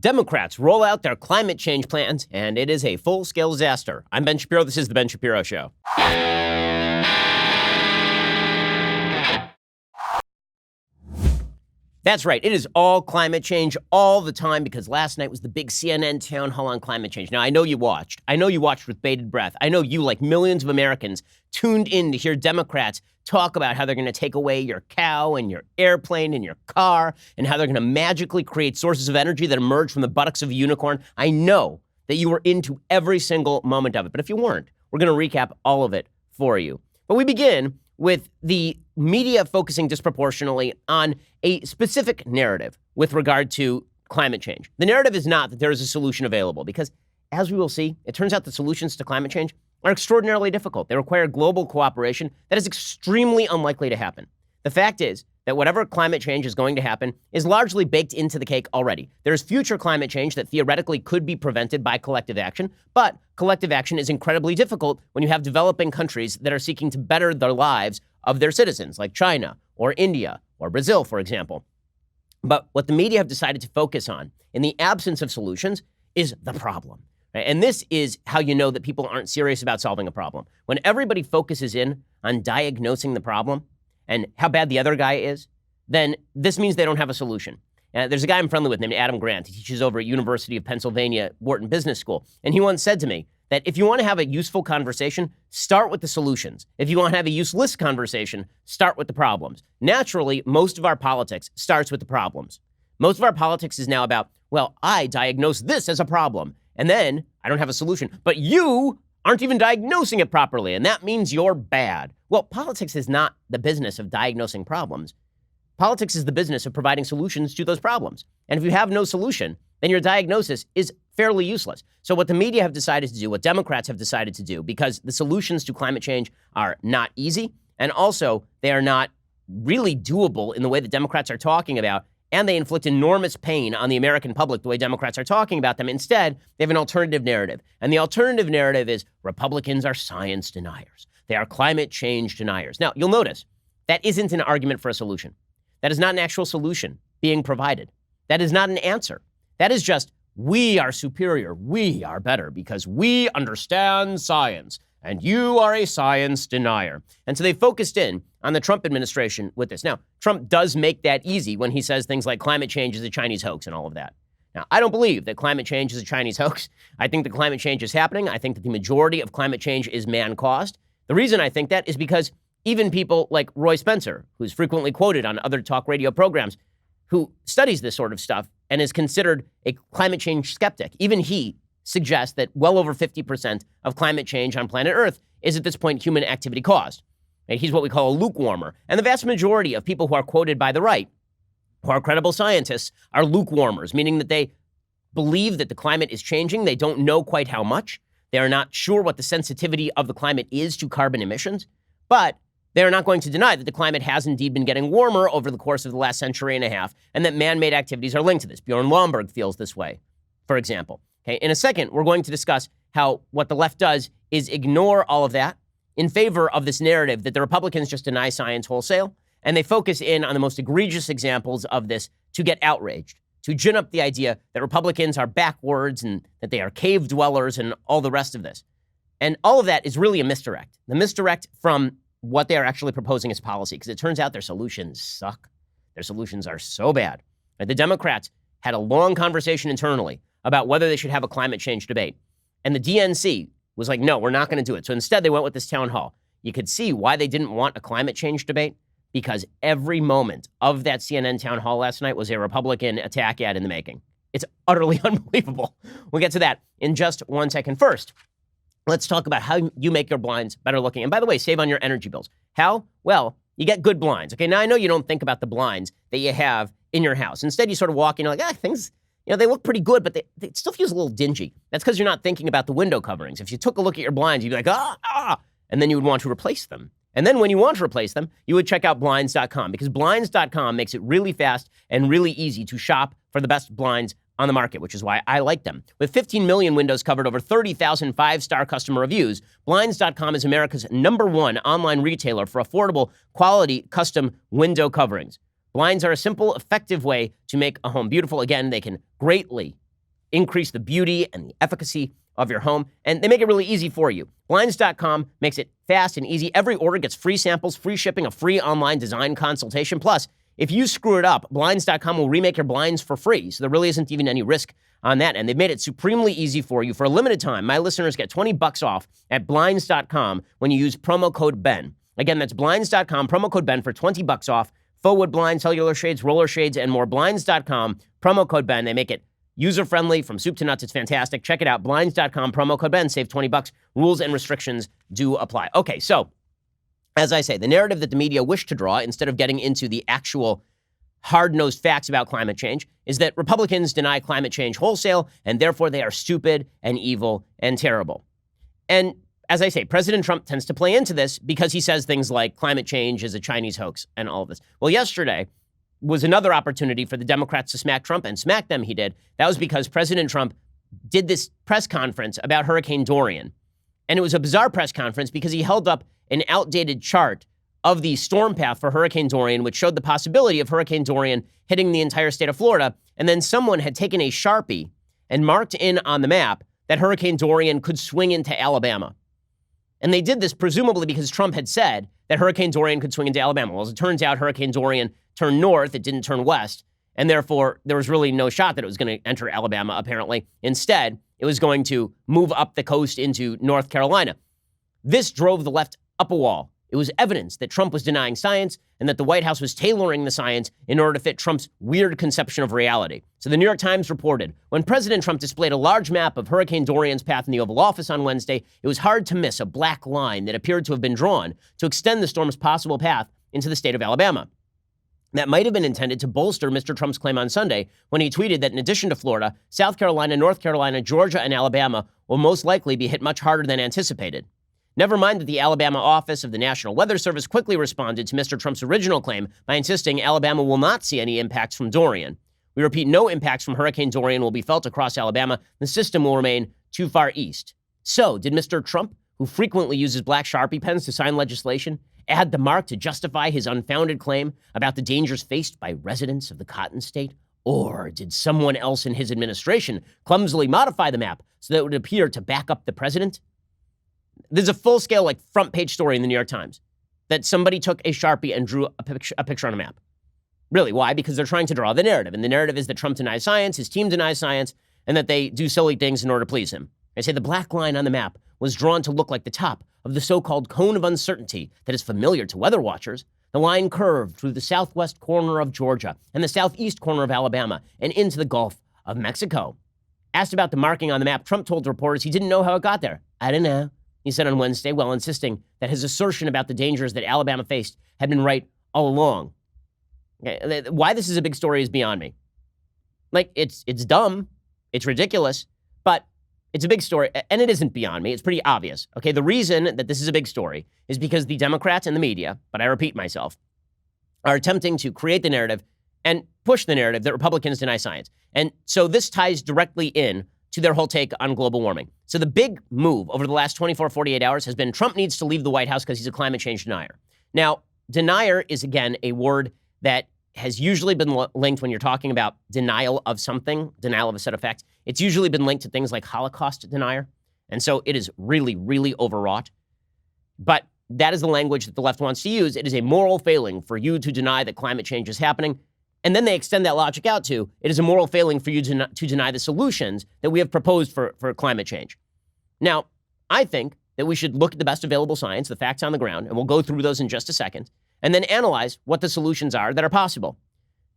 Democrats roll out their climate change plans, and it is a full-scale disaster. I'm Ben Shapiro. This is The Ben Shapiro Show. That's right. It is all climate change all the time because last night was the big CNN town hall on climate change. Now, I know you watched. I know you watched with bated breath. I know you, like millions of Americans, tuned in to hear Democrats talk about how they're going to take away your cow and your airplane and your car and how they're going to magically create sources of energy that emerge from the buttocks of a unicorn. I know that you were into every single moment of it. But if you weren't, we're going to recap all of it for you. But we begin with the media focusing disproportionately on a specific narrative with regard to climate change. The narrative is not that there is a solution available because, as we will see, it turns out the solutions to climate change are extraordinarily difficult. They require global cooperation that is extremely unlikely to happen. The fact is that whatever climate change is going to happen is largely baked into the cake already. There's future climate change that theoretically could be prevented by collective action, but collective action is incredibly difficult when you have developing countries that are seeking to better the lives of their citizens, like China or India or Brazil, for example. But what the media have decided to focus on in the absence of solutions is the problem. Right? And this is how you know that people aren't serious about solving a problem. When everybody focuses in on diagnosing the problem and how bad the other guy is, then this means they don't have a solution. There's a guy I'm friendly with named Adam Grant. He teaches over at University of Pennsylvania, Wharton Business School. And he once said to me that if you want to have a useful conversation, start with the solutions. If you want to have a useless conversation, start with the problems. Naturally, most of our politics starts with the problems. Most of our politics is now about, well, I diagnose this as a problem, and then I don't have a solution. But you aren't even diagnosing it properly, and that means you're bad. Well, politics is not the business of diagnosing problems. Politics is the business of providing solutions to those problems. And if you have no solution, then your diagnosis is fairly useless. So what the media have decided to do, what Democrats have decided to do, because the solutions to climate change are not easy, and also they are not really doable in the way that Democrats are talking about, and they inflict enormous pain on the American public the way Democrats are talking about them. Instead, they have an alternative narrative. And the alternative narrative is Republicans are science deniers. They are climate change deniers. Now, you'll notice that isn't an argument for a solution. That is not an actual solution being provided. That is not an answer. That is just, we are superior. We are better because we understand science. And you are a science denier. And so they focused in on the Trump administration with this. Now, Trump does make that easy when he says things like climate change is a Chinese hoax and all of that. Now, I don't believe that climate change is a Chinese hoax. I think that climate change is happening. I think that the majority of climate change is man-caused. The reason I think that is because even people like Roy Spencer, who's frequently quoted on other talk radio programs, who studies this sort of stuff and is considered a climate change skeptic, even he suggests that well over 50% of climate change on planet Earth is at this point human activity caused. And he's what we call a lukewarmer. And the vast majority of people who are quoted by the right, who are credible scientists, are lukewarmers, meaning that they believe that the climate is changing. They don't know quite how much. They are not sure what the sensitivity of the climate is to carbon emissions, but they are not going to deny that the climate has indeed been getting warmer over the course of the last century and a half, and that man-made activities are linked to this. Bjorn Lomborg feels this way, for example. Okay, in a second, we're going to discuss how what the left does is ignore all of that in favor of this narrative that the Republicans just deny science wholesale, and they focus in on the most egregious examples of this to get outraged, to gin up the idea that Republicans are backwards and that they are cave dwellers and all the rest of this. And all of that is really a misdirect. The misdirect from what they are actually proposing as policy, because it turns out their solutions suck. Their solutions are so bad. The Democrats had a long conversation internally about whether they should have a climate change debate. And the DNC was like, no, we're not going to do it. So instead, they went with this town hall. You could see why they didn't want a climate change debate, because every moment of that CNN town hall last night was a Republican attack ad in the making. It's utterly unbelievable. We'll get to that in just 1 second. First, let's talk about how you make your blinds better looking. And by the way, save on your energy bills. How? Well, you get good blinds. Okay, now I know you don't think about the blinds that you have in your house. Instead, you sort of walk in, you're like, things, they look pretty good, but it still feels a little dingy. That's because you're not thinking about the window coverings. If you took a look at your blinds, you'd be like, and then you would want to replace them. And then when you want to replace them, you would check out Blinds.com, because Blinds.com makes it really fast and really easy to shop for the best blinds on the market, which is why I like them. With 15 million windows covered, over 30,000 five-star customer reviews, Blinds.com is America's #1 online retailer for affordable, quality, custom window coverings. Blinds are a simple, effective way to make a home beautiful. Again, they can greatly increase the beauty and the efficacy of your home. And they make it really easy for you. Blinds.com makes it fast and easy. Every order gets free samples, free shipping, a free online design consultation. Plus, if you screw it up, Blinds.com will remake your blinds for free. So there really isn't even any risk on that. And they've made it supremely easy for you. For a limited time, my listeners get $20 off at Blinds.com when you use promo code BEN. Again, that's Blinds.com, promo code BEN for $20 off. Faux wood blinds, cellular shades, roller shades, and more. Blinds.com, promo code BEN. They make it user-friendly from soup to nuts. It's fantastic. Check it out. Blinds.com, promo code BEN. Save $20. Rules and restrictions do apply. Okay, so as I say, the narrative that the media wish to draw, instead of getting into the actual hard-nosed facts about climate change, is that Republicans deny climate change wholesale, and therefore they are stupid and evil and terrible. And as I say, President Trump tends to play into this because he says things like climate change is a Chinese hoax and all of this. Well, yesterday was another opportunity for the Democrats to smack Trump, and smack them he did. That was because President Trump did this press conference about Hurricane Dorian. And it was a bizarre press conference because he held up an outdated chart of the storm path for Hurricane Dorian, which showed the possibility of Hurricane Dorian hitting the entire state of Florida. And then someone had taken a Sharpie and marked in on the map that Hurricane Dorian could swing into Alabama. And they did this presumably because Trump had said that Hurricane Dorian could swing into Alabama. Well, as it turns out, Hurricane Dorian turned north. It didn't turn west. And therefore, there was really no shot that it was going to enter Alabama, apparently. Instead, it was going to move up the coast into North Carolina. This drove the left up a wall. It was evidence that Trump was denying science and that the White House was tailoring the science in order to fit Trump's weird conception of reality. So the New York Times reported, when President Trump displayed a large map of Hurricane Dorian's path in the Oval Office on Wednesday, it was hard to miss a black line that appeared to have been drawn to extend the storm's possible path into the state of Alabama. That might have been intended to bolster Mr. Trump's claim on Sunday when he tweeted that in addition to Florida, South Carolina, North Carolina, Georgia, and Alabama will most likely be hit much harder than anticipated. Never mind that the Alabama office of the National Weather Service quickly responded to Mr. Trump's original claim by insisting Alabama will not see any impacts from Dorian. We repeat, no impacts from Hurricane Dorian will be felt across Alabama. The system will remain too far east. So, did Mr. Trump, who frequently uses black Sharpie pens to sign legislation, add the mark to justify his unfounded claim about the dangers faced by residents of the Cotton State? Or did someone else in his administration clumsily modify the map so that it would appear to back up the president? There's a full-scale, front page story in the New York Times that somebody took a Sharpie and drew a picture on a map. Really, why? Because they're trying to draw the narrative. And the narrative is that Trump denies science, his team denies science, and that they do silly things in order to please him. I say the black line on the map was drawn to look like the top of the so-called cone of uncertainty that is familiar to weather watchers. The line curved through the southwest corner of Georgia and the southeast corner of Alabama and into the Gulf of Mexico. Asked about the marking on the map, Trump told reporters he didn't know how it got there. I don't know, he said on Wednesday, while insisting that his assertion about the dangers that Alabama faced had been right all along. Why this is a big story is beyond me. It's dumb, it's ridiculous, but it's a big story, and it isn't beyond me. It's pretty obvious. Okay, the reason that this is a big story is because the Democrats and the media, but I repeat myself, are attempting to create the narrative and push the narrative that Republicans deny science. And so this ties directly in to their whole take on global warming. So the big move over the last 24, 48 hours has been Trump needs to leave the White House because he's a climate change denier. Now, denier is, again, a word that has usually been linked when you're talking about denial of something, denial of a set of facts. It's usually been linked to things like Holocaust denier. And so it is really, really overwrought. But that is the language that the left wants to use. It is a moral failing for you to deny that climate change is happening. And then they extend that logic out to, it is a moral failing for you to deny the solutions that we have proposed for climate change. Now, I think that we should look at the best available science, the facts on the ground, and we'll go through those in just a second, and then analyze what the solutions are that are possible.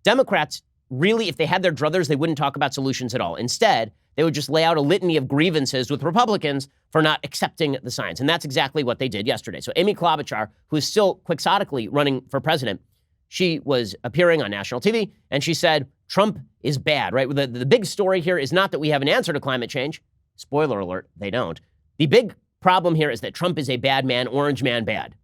Democrats, really, if they had their druthers, they wouldn't talk about solutions at all. Instead, they would just lay out a litany of grievances with Republicans for not accepting the science. And that's exactly what they did yesterday. So Amy Klobuchar, who is still quixotically running for president, she was appearing on national TV, and she said, Trump is bad, right? The big story here is not that we have an answer to climate change. Spoiler alert, they don't. The big problem here is that Trump is a bad man, orange man bad.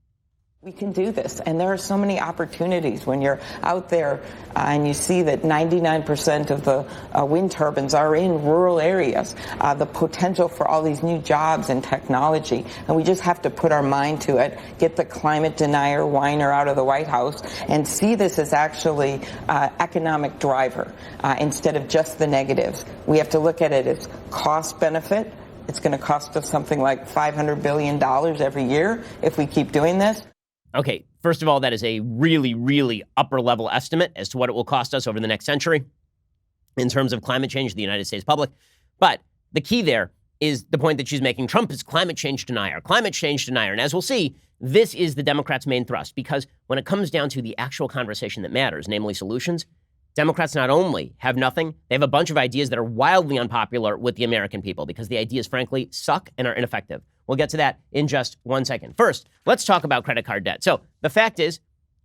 We can do this, and there are so many opportunities when you're out there and you see that 99% of the wind turbines are in rural areas, the potential for all these new jobs and technology, and we just have to put our mind to it, get the climate denier whiner out of the White House, and see this as actually economic driver instead of just the negatives. We have to look at it as cost benefit. It's going to cost us something like $500 billion every year if we keep doing this. Okay, first of all, that is a really, really upper-level estimate as to what it will cost us over the next century in terms of climate change to the United States public. But the key there is the point that she's making. Trump is climate change denier. And as we'll see, this is the Democrats' main thrust, because when it comes down to the actual conversation that matters, namely solutions, Democrats not only have nothing, they have a bunch of ideas that are wildly unpopular with the American people because the ideas, frankly, suck and are ineffective. We'll get to that in just 1 second. First, let's talk about credit card debt. So the fact is,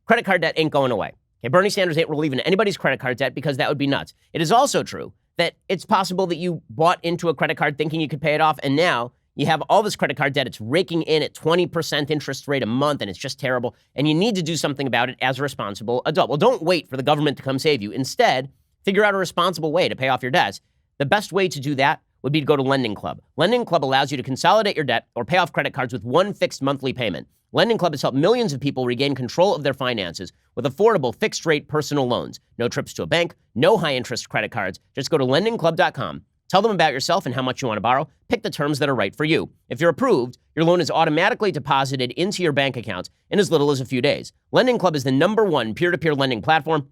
credit card debt ain't going away. Okay, Bernie Sanders ain't relieving anybody's credit card debt because that would be nuts. It is also true that it's possible that you bought into a credit card thinking you could pay it off, and now you have all this credit card debt. It's raking in at 20% interest rate a month, and it's just terrible. And you need to do something about it as a responsible adult. Well, don't wait for the government to come save you. Instead, figure out a responsible way to pay off your debts. The best way to do that would be to go to Lending Club. Lending Club allows you to consolidate your debt or pay off credit cards with one fixed monthly payment. Lending Club has helped millions of people regain control of their finances with affordable fixed-rate personal loans. No trips to a bank, no high-interest credit cards. Just go to lendingclub.com. Tell them about yourself and how much you want to borrow. Pick the terms that are right for you. If you're approved, your loan is automatically deposited into your bank account in as little as a few days. Lending Club is the #1 peer-to-peer lending platform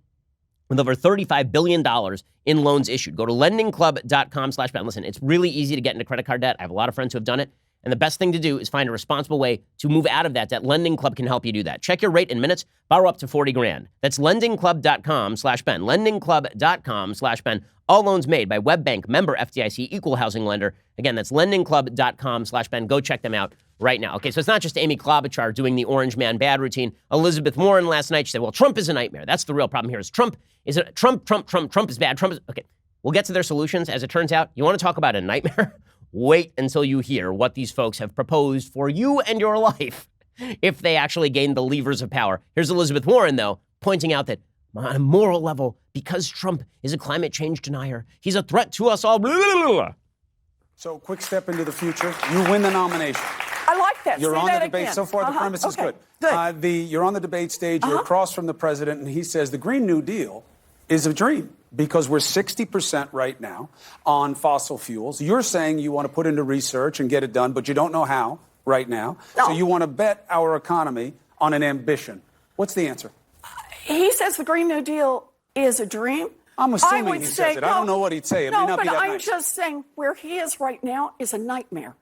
with over $35 billion in loans issued. Go to lendingclub.com/Ben. Listen, it's really easy to get into credit card debt. I have a lot of friends who have done it. And the best thing to do is find a responsible way to move out of that debt. Lending Club can help you do that. Check your rate in minutes. Borrow up to $40,000. That's lendingclub.com/Ben. Lendingclub.com/Ben. All loans made by WebBank, member FDIC, equal housing lender. Again, that's lendingclub.com/Ben. Go check them out right now. Okay, so it's not just Amy Klobuchar doing the orange man bad routine. Elizabeth Warren last night, she said, well, Trump is a nightmare. That's the real problem here is Trump is bad. Trump is, okay. We'll get to their solutions. As it turns out, you want to talk about a nightmare? Wait until you hear what these folks have proposed for you and your life if they actually gain the levers of power. Here's Elizabeth Warren, though, pointing out that on a moral level, because Trump is a climate change denier, he's a threat to us all. Blah, blah, blah. So, quick step into the future. You win the nomination. I like that. You're Say on that the debate. again. So far, the premise is good. Good. You're on the debate stage. You're across from the president, and he says the Green New Deal is a dream because we're 60% right now on fossil fuels. You're saying you want to put into research and get it done, but you don't know how right now. No. So you want to bet our economy on an ambition. What's the answer? He says the Green New Deal is a dream. I'm assuming he says it. I don't know what he'd say. It may not be that I'm nice. just saying where he is right now is a nightmare.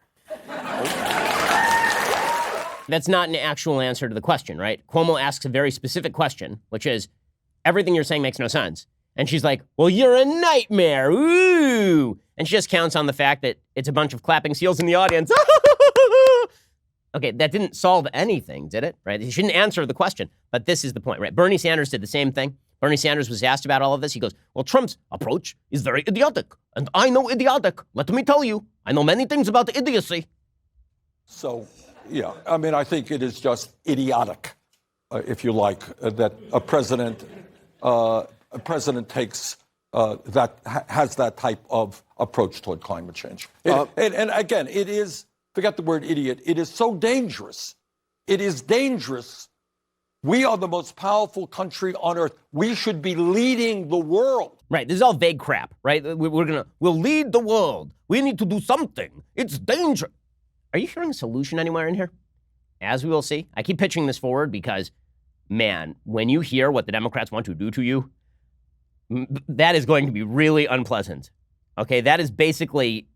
That's not an actual answer to the question, right? Cuomo asks a very specific question, which is, everything you're saying makes no sense. And she's like, well, you're a nightmare. Ooh. And she just counts on the fact that it's a bunch of clapping seals in the audience. Okay, that didn't solve anything, did it? Right? He shouldn't answer the question. But this is the point, right? Bernie Sanders did the same thing. Bernie Sanders was asked about all of this. He goes, well, Trump's approach is very idiotic. And I know idiotic. Let me tell you, I know many things about the idiocy. So, yeah, I mean, I think it is just idiotic, if you like, that a president takes has that type of approach toward climate change. And again, it is, forget the word idiot, it is so dangerous. It is dangerous. We are the most powerful country on earth. We should be leading the world. Right. This is all vague crap, right? We'll lead the world. We need to do something. It's dangerous. Are you hearing a solution anywhere in here? As we will see. I keep pitching this forward because, man, when you hear what the Democrats want to do to you, that is going to be really unpleasant. Okay, that is basically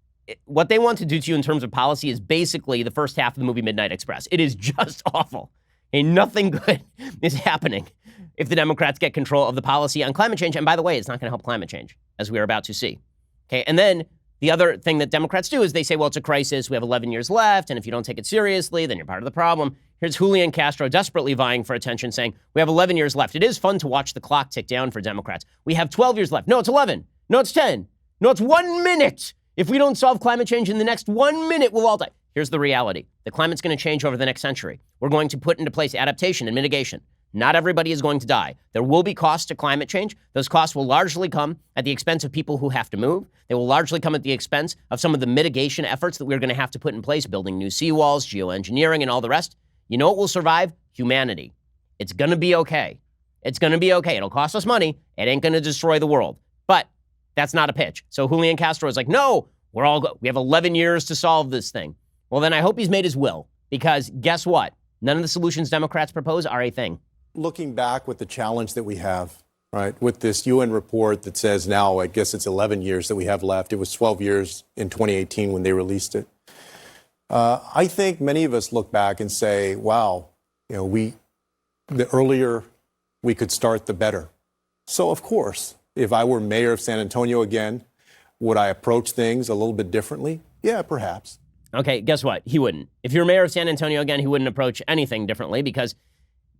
what they want to do to you in terms of policy is basically the first half of the movie Midnight Express. It is just awful. And nothing good is happening if the Democrats get control of the policy on climate change. And by the way, it's not going to help climate change, as we are about to see. Okay, and then the other thing that Democrats do is they say, well, it's a crisis. We have 11 years left. And if you don't take it seriously, then you're part of the problem. Here's Julian Castro desperately vying for attention saying, we have 11 years left. It is fun to watch the clock tick down for Democrats. We have 12 years left. No, it's 11. No, it's 10. No, it's 1 minute. If we don't solve climate change in the next 1 minute, we'll all die. here's the reality. The climate's going to change over the next century. We're going to put into place adaptation and mitigation. Not everybody is going to die. There will be costs to climate change. Those costs will largely come at the expense of people who have to move. They will largely come at the expense of some of the mitigation efforts that we're going to have to put in place, building new seawalls, geoengineering, and all the rest. You know what will survive? Humanity. It's going to be okay. It's going to be okay. It'll cost us money. It ain't going to destroy the world. But that's not a pitch. So Julian Castro is like, no, we have 11 years to solve this thing. Well, then I hope he's made his will, because guess what? None of the solutions Democrats propose are a thing. Looking back with the challenge that we have, right, with this UN report that says now, I guess it's 11 years that we have left. It was 12 years in 2018 when they released it. I think many of us look back and say, wow, the earlier we could start, the better. So, of course, if I were mayor of San Antonio again, would I approach things a little bit differently? Yeah, perhaps. Okay, guess what? He wouldn't. If you're mayor of San Antonio again, he wouldn't approach anything differently, because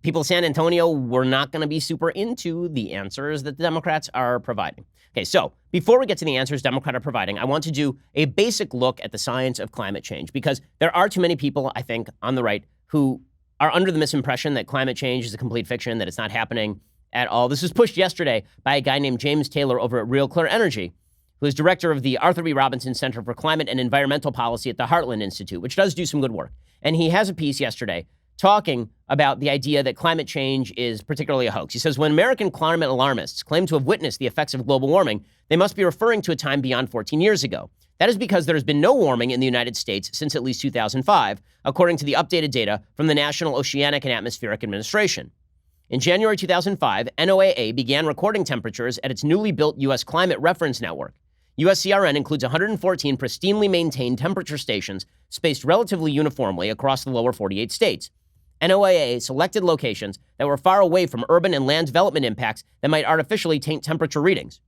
people of San Antonio were not going to be super into the answers that the Democrats are providing. Okay, so before we get to the answers Democrats are providing, I want to do a basic look at the science of climate change, because there are too many people, I think, on the right who are under the misimpression that climate change is a complete fiction, that it's not happening at all. This was pushed yesterday by a guy named James Taylor over at Real Clear Energy, who is director of the Arthur B. Robinson Center for Climate and Environmental Policy at the Heartland Institute, which does do some good work. And he has a piece yesterday talking about the idea that climate change is particularly a hoax. He says, when American climate alarmists claim to have witnessed the effects of global warming, they must be referring to a time beyond 14 years ago. That is because there has been no warming in the United States since at least 2005, according to the updated data from the National Oceanic and Atmospheric Administration. In January 2005, NOAA began recording temperatures at its newly built U.S. Climate Reference Network. USCRN includes 114 pristinely maintained temperature stations spaced relatively uniformly across the lower 48 states. NOAA selected locations that were far away from urban and land development impacts that might artificially taint temperature readings.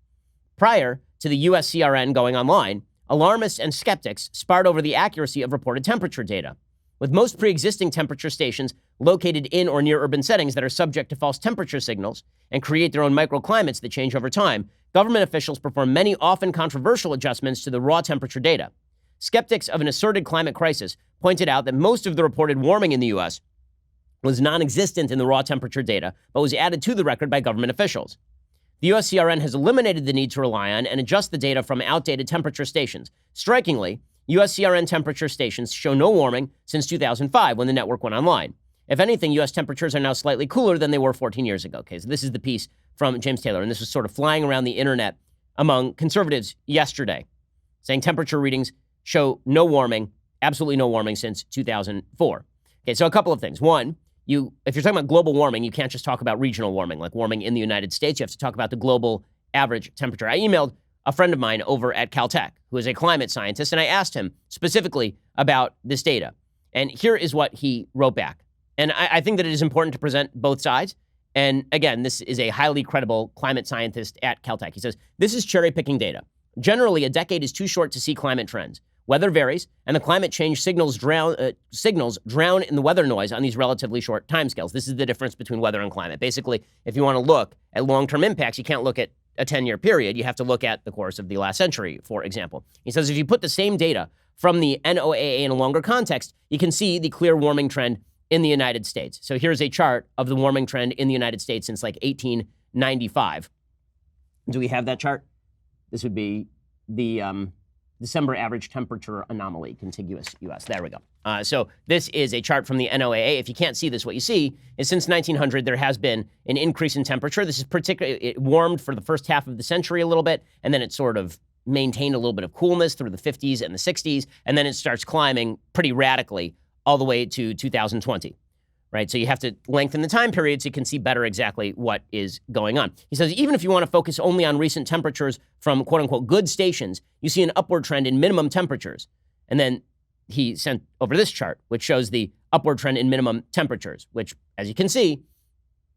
Prior to the USCRN going online, alarmists and skeptics sparred over the accuracy of reported temperature data. With most pre-existing temperature stations located in or near urban settings that are subject to false temperature signals and create their own microclimates that change over time, government officials perform many often controversial adjustments to the raw temperature data. Skeptics of an asserted climate crisis pointed out that most of the reported warming in the U.S. was non-existent in the raw temperature data, but was added to the record by government officials. The USCRN has eliminated the need to rely on and adjust the data from outdated temperature stations. Strikingly, USCRN temperature stations show no warming since 2005 when the network went online. If anything, U.S. temperatures are now slightly cooler than they were 14 years ago. Okay, so this is the piece from James Taylor, and this was sort of flying around the internet among conservatives yesterday, saying temperature readings show no warming, absolutely no warming since 2004. Okay, so a couple of things. One, if you're talking about global warming, you can't just talk about regional warming, like warming in the United States. You have to talk about the global average temperature. I emailed a friend of mine over at Caltech, who is a climate scientist, and I asked him specifically about this data. And here is what he wrote back. And I think that it is important to present both sides. And again, this is a highly credible climate scientist at Caltech. He says, this is cherry-picking data. Generally, a decade is too short to see climate trends. Weather varies, and the climate change signals drown in the weather noise on these relatively short timescales. This is the difference between weather and climate. Basically, if you want to look at long-term impacts, you can't look at a 10-year period. You have to look at the course of the last century, for example. He says if you put the same data from the NOAA in a longer context, you can see the clear warming trend in the United States. So here's a chart of the warming trend in the United States since like 1895. Do we have that chart? This would be the December average temperature anomaly, contiguous U.S. There we go. So this is a chart from the NOAA. If you can't see this, what you see is since 1900, there has been an increase in temperature. This is particularly, it warmed for the first half of the century a little bit, and then it sort of maintained a little bit of coolness through the 50s and the 60s, and then it starts climbing pretty radically all the way to 2020, right? So you have to lengthen the time period so you can see better exactly what is going on. He says, even if you want to focus only on recent temperatures from quote unquote good stations, you see an upward trend in minimum temperatures. And then he sent over this chart, which shows the upward trend in minimum temperatures, which, as you can see,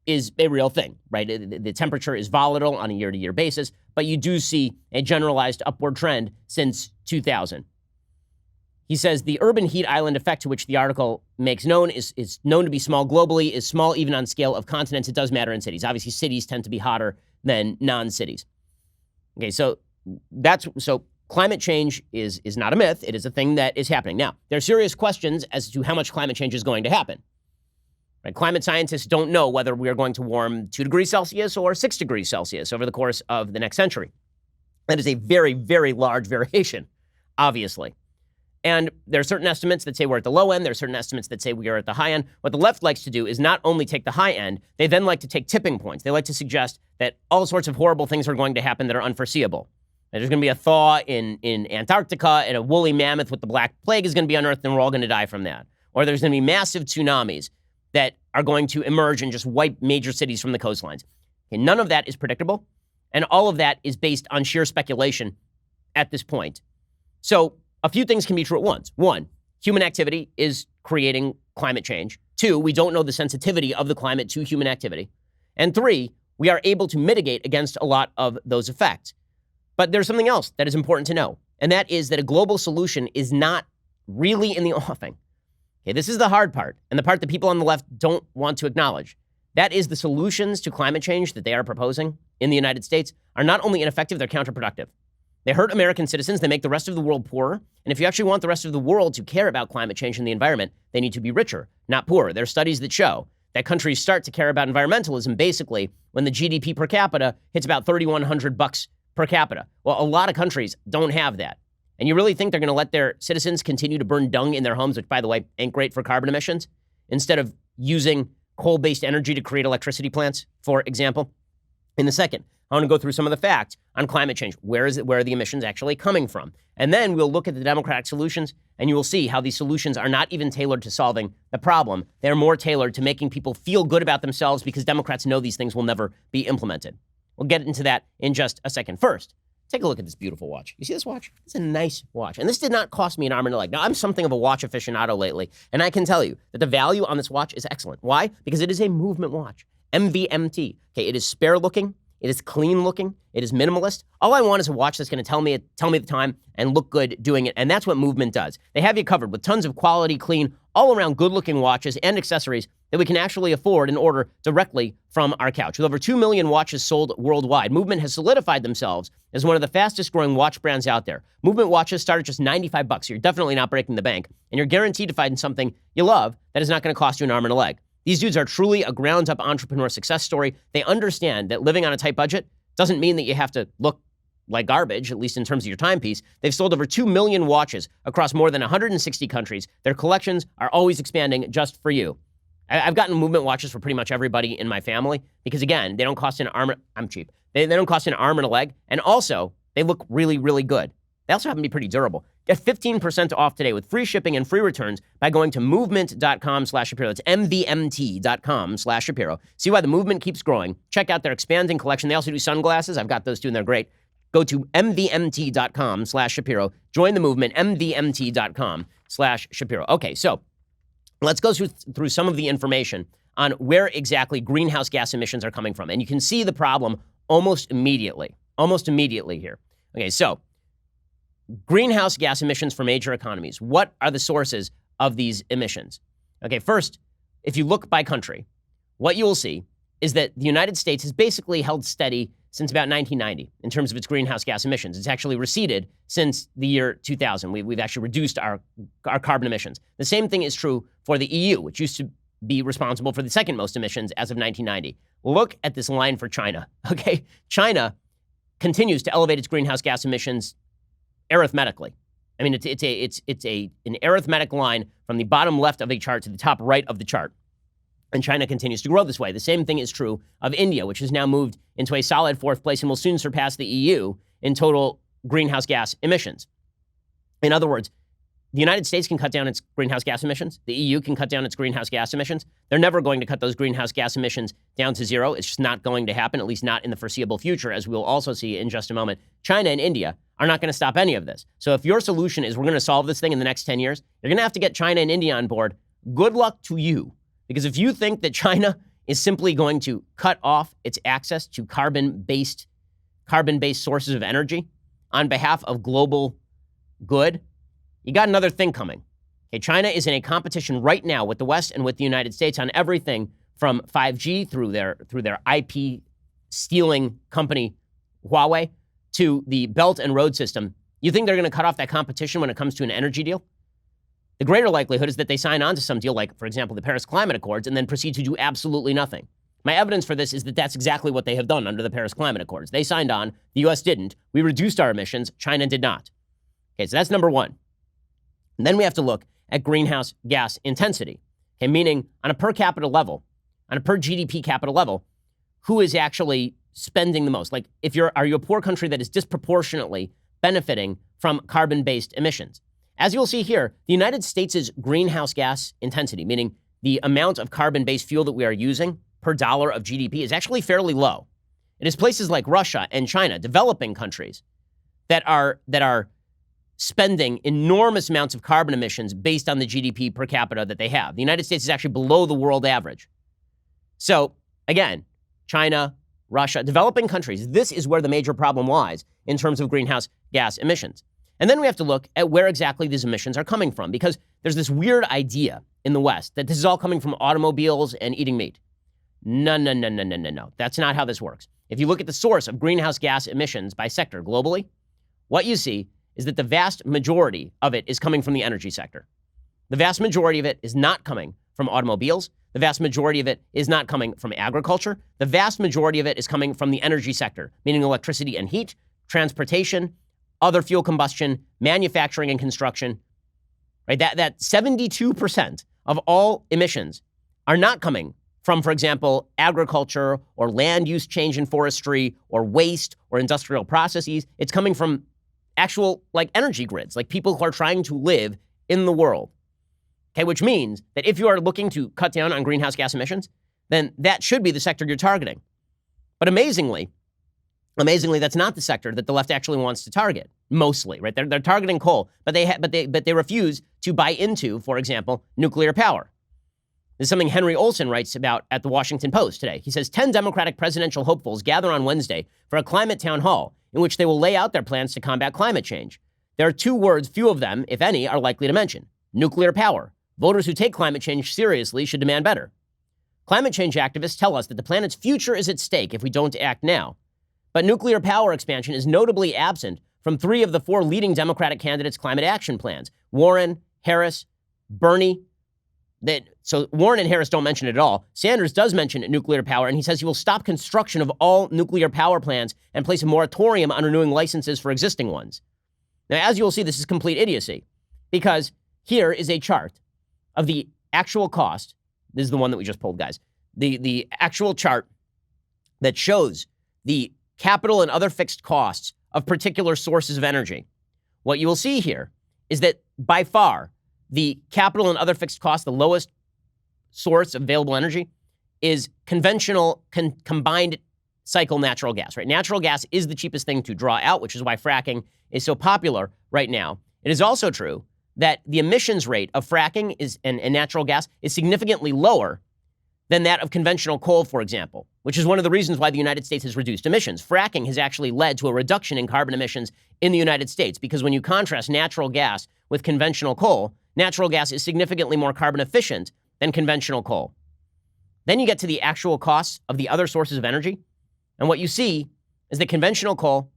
is a real thing, right? The temperature is volatile on a year-to-year basis, but you do see a generalized upward trend since 2000. He says the urban heat island effect to which the article makes known is known to be small globally, is small even on scale of continents. It does matter in cities. Obviously, cities tend to be hotter than non-cities. Okay, so climate change is not a myth. It is a thing that is happening. Now, there are serious questions as to how much climate change is going to happen. Right? Climate scientists don't know whether we are going to warm 2 degrees Celsius or 6 degrees Celsius over the course of the next century. That is a very, very large variation, obviously. And there are certain estimates that say we're at the low end. There are certain estimates that say we are at the high end. What the left likes to do is not only take the high end, they then like to take tipping points. They like to suggest that all sorts of horrible things are going to happen that are unforeseeable. There's going to be a thaw in Antarctica, and a woolly mammoth with the Black Plague is going to be unearthed, and we're all going to die from that. Or there's going to be massive tsunamis that are going to emerge and just wipe major cities from the coastlines. Okay, none of that is predictable, and all of that is based on sheer speculation at this point. So a few things can be true at once. 1, human activity is creating climate change. 2, we don't know the sensitivity of the climate to human activity. And 3, we are able to mitigate against a lot of those effects. But there's something else that is important to know, and that is that a global solution is not really in the offing. Okay, this is the hard part, and the part that people on the left don't want to acknowledge. That is the solutions to climate change that they are proposing in the United States are not only ineffective, they're counterproductive. They hurt American citizens. They make the rest of the world poorer. And if you actually want the rest of the world to care about climate change and the environment, they need to be richer, not poorer. There are studies that show that countries start to care about environmentalism basically when the GDP per capita hits about $3,100 per capita. Well, a lot of countries don't have that. And you really think they're going to let their citizens continue to burn dung in their homes, which, by the way, ain't great for carbon emissions, instead of using coal-based energy to create electricity plants, for example? In a second, I want to go through some of the facts on climate change. Where are the emissions actually coming from? And then we'll look at the Democratic solutions, and you will see how these solutions are not even tailored to solving the problem. They're more tailored to making people feel good about themselves because Democrats know these things will never be implemented. We'll get into that in just a second. First, take a look at this beautiful watch. You see this watch? It's a nice watch. And this did not cost me an arm and a leg. Now, I'm something of a watch aficionado lately, and I can tell you that the value on this watch is excellent. Why? Because it is a movement watch. MVMT. Okay, it is spare looking. It is clean looking. It is minimalist. All I want is a watch that's going to tell me the time and look good doing it. And that's what Movement does. They have you covered with tons of quality, clean, all around good looking watches and accessories that we can actually afford and order directly from our couch. With over 2 million watches sold worldwide, Movement has solidified themselves as one of the fastest growing watch brands out there. Movement watches start at just $95. You're definitely not breaking the bank. And you're guaranteed to find something you love that is not going to cost you an arm and a leg. These dudes are truly a ground-up entrepreneur success story. They understand that living on a tight budget doesn't mean that you have to look like garbage, at least in terms of your timepiece. They've sold over 2 million watches across more than 160 countries. Their collections are always expanding just for you. I've gotten Movement watches for pretty much everybody in my family because, again, they don't cost an arm. I'm cheap. They don't cost an arm and a leg. And also, they look really, really good. They also happen to be pretty durable. Get 15% off today with free shipping and free returns by going to movement.com/Shapiro. That's MVMT.com/Shapiro. See why the movement keeps growing. Check out their expanding collection. They also do sunglasses. I've got those too, and they're great. Go to MVMT.com/Shapiro. Join the movement, MVMT.com/Shapiro. Okay, so let's go through some of the information on where exactly greenhouse gas emissions are coming from. And you can see the problem almost immediately here. Okay, so greenhouse gas emissions for major economies. What are the sources of these emissions? Okay, first, if you look by country, what you will see is that the United States has basically held steady since about 1990 in terms of its greenhouse gas emissions. It's actually receded since the year 2000. We've actually reduced our carbon emissions. The same thing is true for the EU, which used to be responsible for the second most emissions as of 1990. Look at this line for China, okay? China continues to elevate its greenhouse gas emissions arithmetically. I mean, it's an arithmetic line from the bottom left of a chart to the top right of the chart. And China continues to grow this way. The same thing is true of India, which has now moved into a solid fourth place and will soon surpass the EU in total greenhouse gas emissions. In other words, the United States can cut down its greenhouse gas emissions. The EU can cut down its greenhouse gas emissions. They're never going to cut those greenhouse gas emissions down to zero. It's just not going to happen, at least not in the foreseeable future, as we'll also see in just a moment. China and India are not going to stop any of this. So if your solution is we're going to solve this thing in the next 10 years, you're going to have to get China and India on board. Good luck to you. Because if you think that China is simply going to cut off its access to carbon-based sources of energy on behalf of global good, you got another thing coming. Okay, China is in a competition right now with the West and with the United States on everything from 5G through their IP stealing company Huawei to the Belt and Road system You think they're going to cut off that competition when it comes to an energy deal? The greater likelihood is that they sign on to some deal like, for example, the Paris Climate Accords, and then proceed to do absolutely nothing. My evidence for this is that that's exactly what they have done under the Paris Climate Accords. They signed on, the U.S. didn't. We reduced our emissions, China did not. Okay, so that's number one. And then we have to look at greenhouse gas intensity, okay, meaning on a per capita level, on a per GDP capita level, who is actually spending the most? Like, are you a poor country that is disproportionately benefiting from carbon-based emissions? As you'll see here, the United States' greenhouse gas intensity, meaning the amount of carbon-based fuel that we are using per dollar of GDP, is actually fairly low. It is places like Russia and China, developing countries, that are spending enormous amounts of carbon emissions based on the GDP per capita that they have. The United States is actually below the world average. So, again, China, Russia, developing countries, this is where the major problem lies in terms of greenhouse gas emissions. And then we have to look at where exactly these emissions are coming from, because there's this weird idea in the West that this is all coming from automobiles and eating meat. No. That's not how this works. If you look at the source of greenhouse gas emissions by sector globally, what you see is that the vast majority of it is coming from the energy sector. The vast majority of it is not coming from automobiles. The vast majority of it is not coming from agriculture. The vast majority of it is coming from the energy sector, meaning electricity and heat, transportation, other fuel combustion, manufacturing and construction. Right? That 72% of all emissions are not coming from, for example, agriculture or land use change in forestry or waste or industrial processes. It's coming from actual energy grids, like people who are trying to live in the world. Okay, which means that if you are looking to cut down on greenhouse gas emissions, then that should be the sector you're targeting. But amazingly, that's not the sector that the left actually wants to target. Mostly, right? They're targeting coal, but they refuse to buy into, for example, nuclear power. This is something Henry Olsen writes about at the Washington Post today. He says 10 Democratic presidential hopefuls gather on Wednesday for a climate town hall in which they will lay out their plans to combat climate change. There are two words few of them, if any, are likely to mention: nuclear power. Voters who take climate change seriously should demand better. Climate change activists tell us that the planet's future is at stake if we don't act now. But nuclear power expansion is notably absent from 3 of the 4 leading Democratic candidates' climate action plans: Warren, Harris, Bernie. So Warren and Harris don't mention it at all. Sanders does mention nuclear power, and he says he will stop construction of all nuclear power plants and place a moratorium on renewing licenses for existing ones. Now, as you will see, this is complete idiocy, because here is a chart of the actual cost. This is the one that we just pulled, guys. The actual chart that shows the capital and other fixed costs of particular sources of energy. What you will see here is that by far, the capital and other fixed costs, the lowest source of available energy, is conventional combined cycle natural gas, right? Natural gas is the cheapest thing to draw out, which is why fracking is so popular right now. It is also true that the emissions rate of fracking and natural gas is significantly lower than that of conventional coal, for example, which is one of the reasons why the United States has reduced emissions. Fracking has actually led to a reduction in carbon emissions in the United States, because when you contrast natural gas with conventional coal, natural gas is significantly more carbon efficient than conventional coal. Then you get to the actual costs of the other sources of energy, and what you see is that conventional coal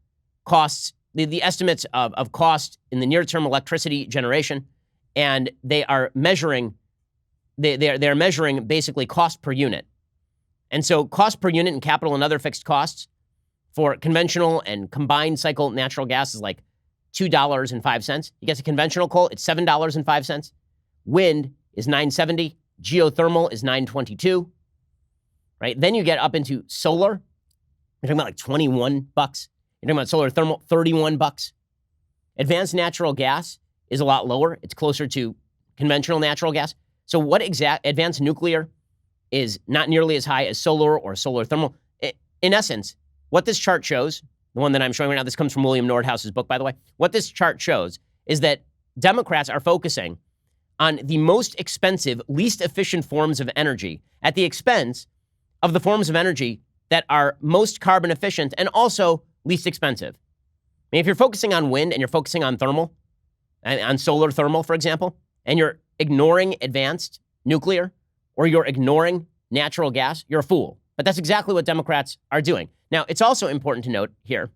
costs, the estimates of cost in the near-term electricity generation, and they are measuring basically cost per unit. And so cost per unit in capital and other fixed costs for conventional and combined cycle natural gas is like $2.05. You get to conventional coal, it's $7.05. Wind is $9.70. Geothermal is $9.22. Right? Then you get up into solar. You're talking about like $21. You're talking about solar thermal, $31. Advanced natural gas is a lot lower. It's closer to conventional natural gas. So what advanced nuclear is not nearly as high as solar or solar thermal. In essence, what this chart shows, the one that I'm showing right now, this comes from William Nordhaus's book, by the way. What this chart shows is that Democrats are focusing on the most expensive, least efficient forms of energy at the expense of the forms of energy that are most carbon efficient and also least expensive. I mean, if you're focusing on wind and you're focusing on thermal, on solar thermal, for example, and you're ignoring advanced nuclear, or you're ignoring natural gas, you're a fool. But that's exactly what Democrats are doing. Now, it's also important to note here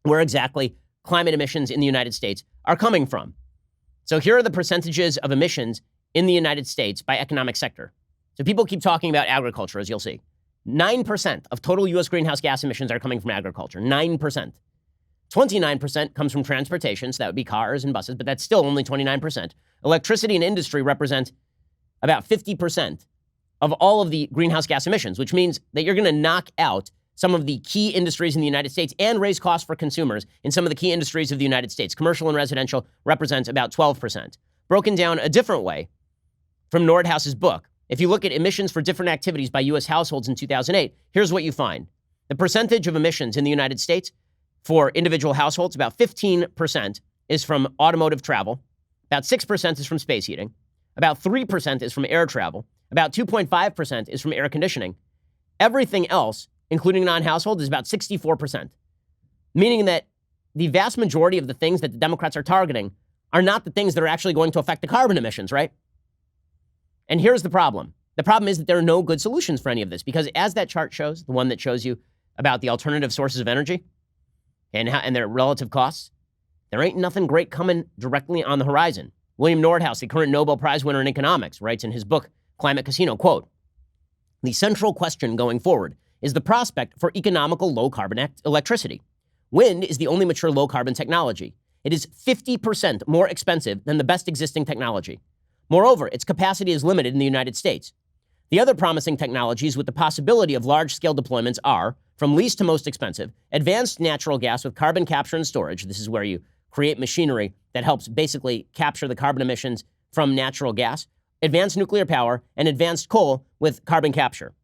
where exactly climate emissions in the United States are coming from. So here are the percentages of emissions in the United States by economic sector. So people keep talking about agriculture, as you'll see. 9% of total U.S. greenhouse gas emissions are coming from agriculture. 9%. 29% comes from transportation, so that would be cars and buses, but that's still only 29%. Electricity and industry represent about 50% of all of the greenhouse gas emissions, which means that you're going to knock out some of the key industries in the United States and raise costs for consumers in some of the key industries of the United States. Commercial and residential represents about 12%. Broken down a different way from Nordhaus's book, if you look at emissions for different activities by U.S. households in 2008, here's what you find. The percentage of emissions in the United States for individual households, about 15% is from automotive travel, about 6% is from space heating, about 3% is from air travel, about 2.5% is from air conditioning. Everything else, including non-household, is about 64%, meaning that the vast majority of the things that the Democrats are targeting are not the things that are actually going to affect the carbon emissions, right? And here's the problem. The problem is that there are no good solutions for any of this, because as that chart shows, the one that shows you about the alternative sources of energy and their relative costs, there ain't nothing great coming directly on the horizon. William Nordhaus, the current Nobel Prize winner in economics, writes in his book, Climate Casino, quote, "The central question going forward is the prospect for economical low-carbon electricity. Wind is the only mature low-carbon technology. It is 50% more expensive than the best existing technology. Moreover, its capacity is limited in the United States. The other promising technologies with the possibility of large-scale deployments are, from least to most expensive, advanced natural gas with carbon capture and storage." This is where you create machinery that helps basically capture the carbon emissions from natural gas, advanced nuclear power, and advanced coal with carbon capture.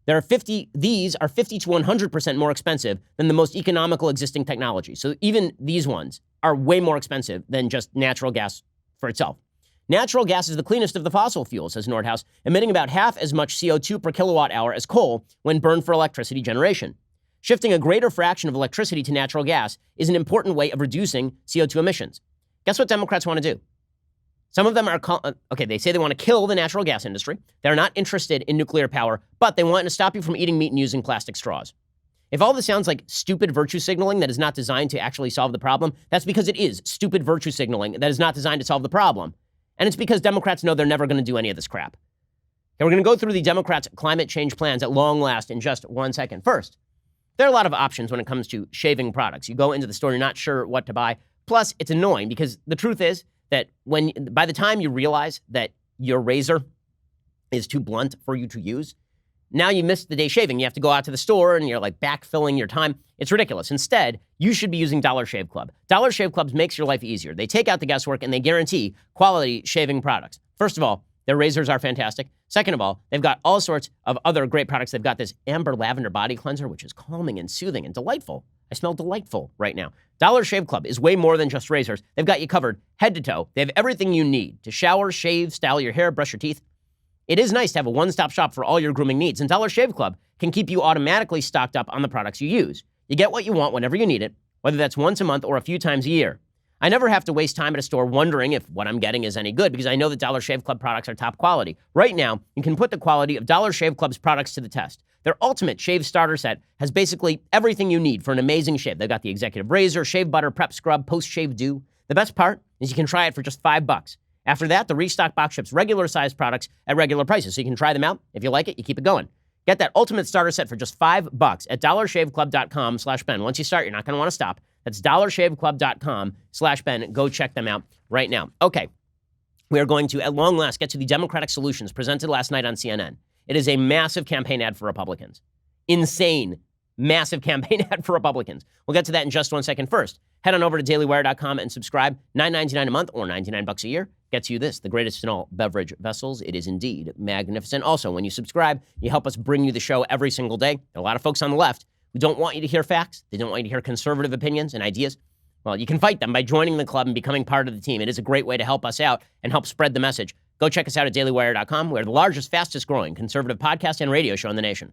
These are 50 to 100% more expensive than the most economical existing technology. So even these ones are way more expensive than just natural gas for itself. Natural gas is the cleanest of the fossil fuels, says Nordhaus, emitting about half as much CO2 per kilowatt hour as coal when burned for electricity generation. Shifting a greater fraction of electricity to natural gas is an important way of reducing CO2 emissions. Guess what Democrats want to do? Some of them are, they say they want to kill the natural gas industry. They're not interested in nuclear power, but they want to stop you from eating meat and using plastic straws. If all this sounds like stupid virtue signaling that is not designed to actually solve the problem, that's because it is stupid virtue signaling that is not designed to solve the problem. And it's because Democrats know they're never going to do any of this crap. Okay, we're going to go through the Democrats' climate change plans at long last in just 1 second. First, there are a lot of options when it comes to shaving products. You go into the store, you're not sure what to buy. Plus, it's annoying because the truth is that by the time you realize that your razor is too blunt for you to use, now you missed the day shaving. You have to go out to the store and you're like backfilling your time. It's ridiculous. Instead, you should be using Dollar Shave Club. Dollar Shave Club makes your life easier. They take out the guesswork and they guarantee quality shaving products. First of all, their razors are fantastic. Second of all, they've got all sorts of other great products. They've got this amber lavender body cleanser, which is calming and soothing and delightful. I smell delightful right now. Dollar Shave Club is way more than just razors. They've got you covered head to toe. They have everything you need to shower, shave, style your hair, brush your teeth. It is nice to have a one-stop shop for all your grooming needs, and Dollar Shave Club can keep you automatically stocked up on the products you use. You get what you want whenever you need it, whether that's once a month or a few times a year. I never have to waste time at a store wondering if what I'm getting is any good because I know that Dollar Shave Club products are top quality. Right now, you can put the quality of Dollar Shave Club's products to the test. Their ultimate shave starter set has basically everything you need for an amazing shave. They've got the executive razor, shave butter, prep scrub, post-shave dew. The best part is you can try it for just $5. After that, the restock box ships regular-sized products at regular prices, so you can try them out. If you like it, you keep it going. Get that ultimate starter set for just $5 at dollarshaveclub.com/Ben. Once you start, you're not going to want to stop. That's dollarshaveclub.com/Ben. Go check them out right now. Okay, we are going to, at long last, get to the Democratic solutions presented last night on CNN. It is a massive campaign ad for Republicans. Insane, massive campaign ad for Republicans. We'll get to that in just 1 second. First, head on over to dailywire.com and subscribe. $9.99 a month or $99 a year gets you this, the greatest in all beverage vessels. It is indeed magnificent. Also, when you subscribe, you help us bring you the show every single day. There are a lot of folks on the left who don't want you to hear facts. They don't want you to hear conservative opinions and ideas. Well, you can fight them by joining the club and becoming part of the team. It is a great way to help us out and help spread the message. Go check us out at dailywire.com. We're the largest, fastest growing conservative podcast and radio show in the nation.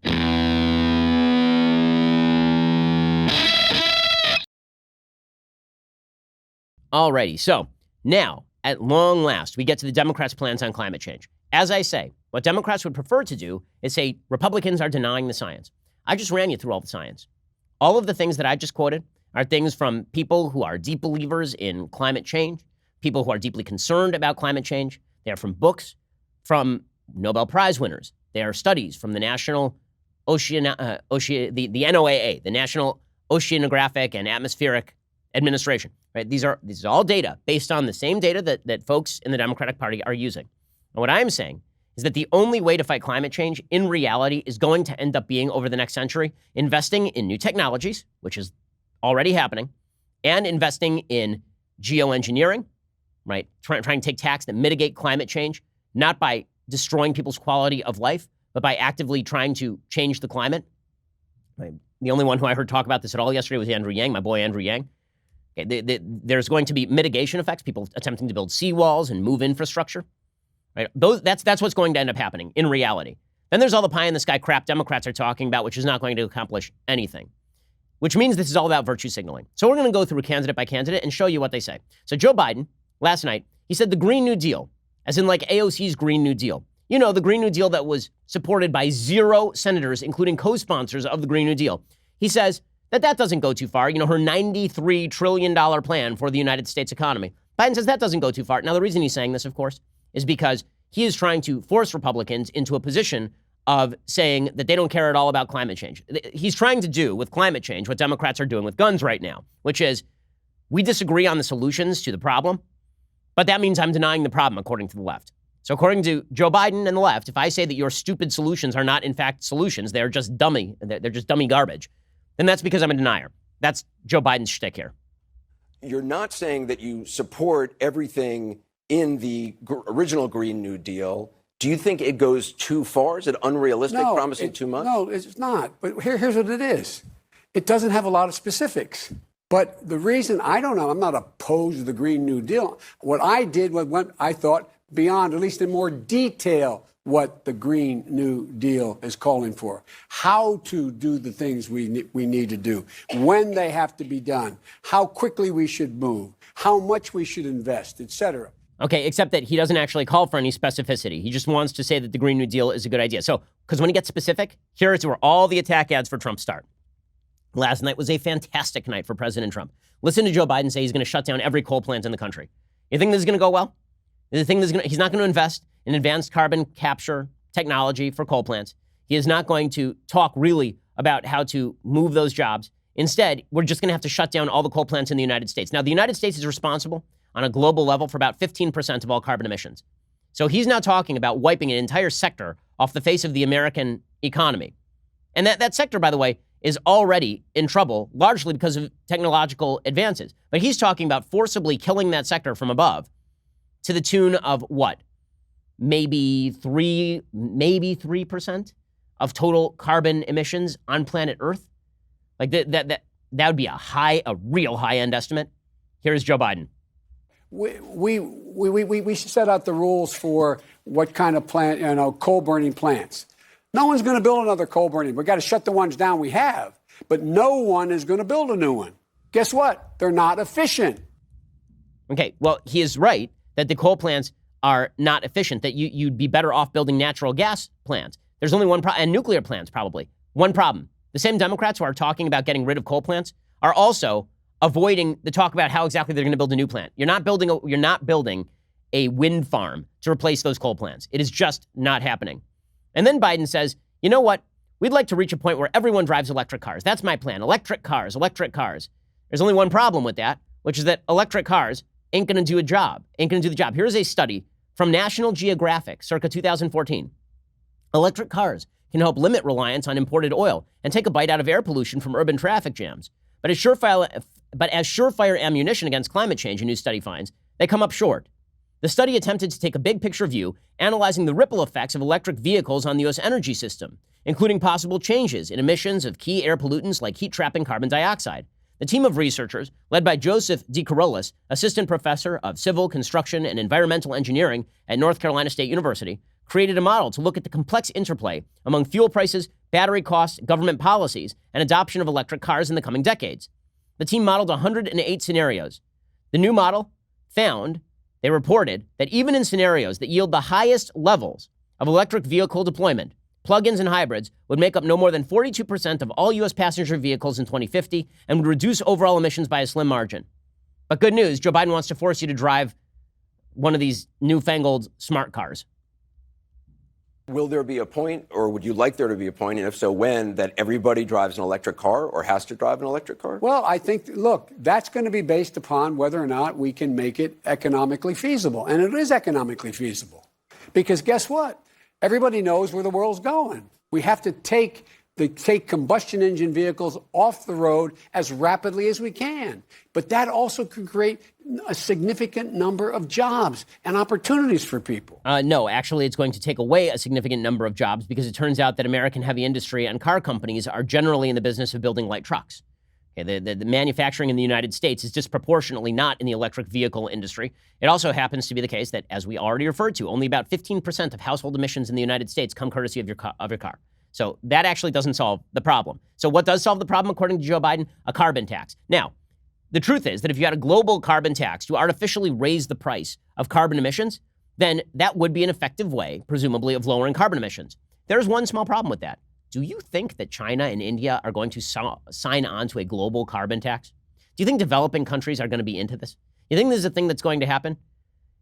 Alrighty, so now, at long last, we get to the Democrats' plans on climate change. As I say, what Democrats would prefer to do is say Republicans are denying the science. I just ran you through all the science. All of the things that I just quoted are things from people who are deep believers in climate change, people who are deeply concerned about climate change. They are from books from Nobel Prize winners. They are studies from the National the NOAA, the National Oceanographic and Atmospheric Administration. Right? These are all data based on the same data that folks in the Democratic Party are using. And what I'm saying is that the only way to fight climate change in reality is going to end up being, over the next century, investing in new technologies, which is already happening, and investing in geoengineering, right? Trying to take tactics that mitigate climate change, not by destroying people's quality of life, but by actively trying to change the climate. Right? The only one who I heard talk about this at all yesterday was Andrew Yang, my boy Andrew Yang. Okay, there's going to be mitigation effects, people attempting to build seawalls and move infrastructure. Right? That's what's going to end up happening in reality. Then there's all the pie-in-the-sky crap Democrats are talking about, which is not going to accomplish anything, which means this is all about virtue signaling. So we're going to go through candidate by candidate and show you what they say. So Joe Biden, last night, he said the Green New Deal, as in like AOC's Green New Deal. You know, the Green New Deal that was supported by 0 senators, including co-sponsors of the Green New Deal. He says that doesn't go too far. You know, her $93 trillion plan for the United States economy. Biden says that doesn't go too far. Now, the reason he's saying this, of course, is because he is trying to force Republicans into a position of saying that they don't care at all about climate change. He's trying to do with climate change what Democrats are doing with guns right now, which is we disagree on the solutions to the problem, but that means I'm denying the problem, according to the left. So according to Joe Biden and the left, if I say that your stupid solutions are not, in fact, solutions, they're just dummy garbage, then that's because I'm a denier. That's Joe Biden's shtick here. You're not saying that you support everything in the original Green New Deal. Do you think it goes too far? Is it unrealistic, promising too much? No, it's not. But here's what it is. It doesn't have a lot of specifics. But the reason, I don't know, I'm not opposed to the Green New Deal. What I did was went, I thought, beyond, at least in more detail, what the Green New Deal is calling for. How to do the things we need to do, when they have to be done, how quickly we should move, how much we should invest, et cetera. Okay, except that he doesn't actually call for any specificity. He just wants to say that the Green New Deal is a good idea. So, because when he gets specific, here's where all the attack ads for Trump start. Last night was a fantastic night for President Trump. Listen to Joe Biden say he's going to shut down every coal plant in the country. You think this is going to go well? He's not going to invest in advanced carbon capture technology for coal plants. He is not going to talk really about how to move those jobs. Instead, we're just going to have to shut down all the coal plants in the United States. Now, the United States is responsible on a global level for about 15% of all carbon emissions. So he's now talking about wiping an entire sector off the face of the American economy. And that sector, by the way, is already in trouble, largely because of technological advances. But he's talking about forcibly killing that sector from above to the tune of what? Maybe 3% of total carbon emissions on planet Earth? Like that would be a real high-end estimate. Here's Joe Biden. We set out the rules for what kind of plant, coal burning plants. No one's going to build another coal burning. We've got to shut the ones down we have, but no one is going to build a new one. Guess what? They're not efficient. Okay, well, he is right that the coal plants are not efficient, that you'd be better off building natural gas plants. There's only one problem, and nuclear plants probably. One problem. The same Democrats who are talking about getting rid of coal plants are also avoiding the talk about how exactly they're going to build a new plant. You're not building a wind farm to replace those coal plants. It is just not happening. And then Biden says, you know what? We'd like to reach a point where everyone drives electric cars. That's my plan. Electric cars. There's only one problem with that, which is that electric cars ain't going to do the job. Here's a study from National Geographic, circa 2014. Electric cars can help limit reliance on imported oil and take a bite out of air pollution from urban traffic jams. But as surefire ammunition against climate change, a new study finds, they come up short. The study attempted to take a big picture view, analyzing the ripple effects of electric vehicles on the U.S. energy system, including possible changes in emissions of key air pollutants like heat-trapping carbon dioxide. The team of researchers, led by Joseph DeCarolis, assistant professor of civil, construction, and environmental engineering at North Carolina State University, created a model to look at the complex interplay among fuel prices, battery costs, government policies, and adoption of electric cars in the coming decades. The team modeled 108 scenarios. The new model they reported that even in scenarios that yield the highest levels of electric vehicle deployment, plug-ins and hybrids would make up no more than 42% of all U.S. passenger vehicles in 2050 and would reduce overall emissions by a slim margin. But good news, Joe Biden wants to force you to drive one of these newfangled smart cars. Will there be a point, or would you like there to be a point, and if so, when, that everybody drives an electric car or has to drive an electric car? Well, I think, look, that's going to be based upon whether or not we can make it economically feasible. And it is economically feasible. Because guess what? Everybody knows where the world's going. We have to take combustion engine vehicles off the road as rapidly as we can. But that also can create a significant number of jobs and opportunities for people. No, actually, it's going to take away a significant number of jobs because it turns out that American heavy industry and car companies are generally in the business of building light trucks. Okay, the manufacturing in the United States is disproportionately not in the electric vehicle industry. It also happens to be the case that, as we already referred to, only about 15% of household emissions in the United States come courtesy of your car. So that actually doesn't solve the problem. So what does solve the problem, according to Joe Biden? A carbon tax. Now, the truth is that if you had a global carbon tax to artificially raise the price of carbon emissions, then that would be an effective way, presumably, of lowering carbon emissions. There's one small problem with that. Do you think that China and India are going to sign on to a global carbon tax? Do you think developing countries are going to be into this? You think this is a thing that's going to happen?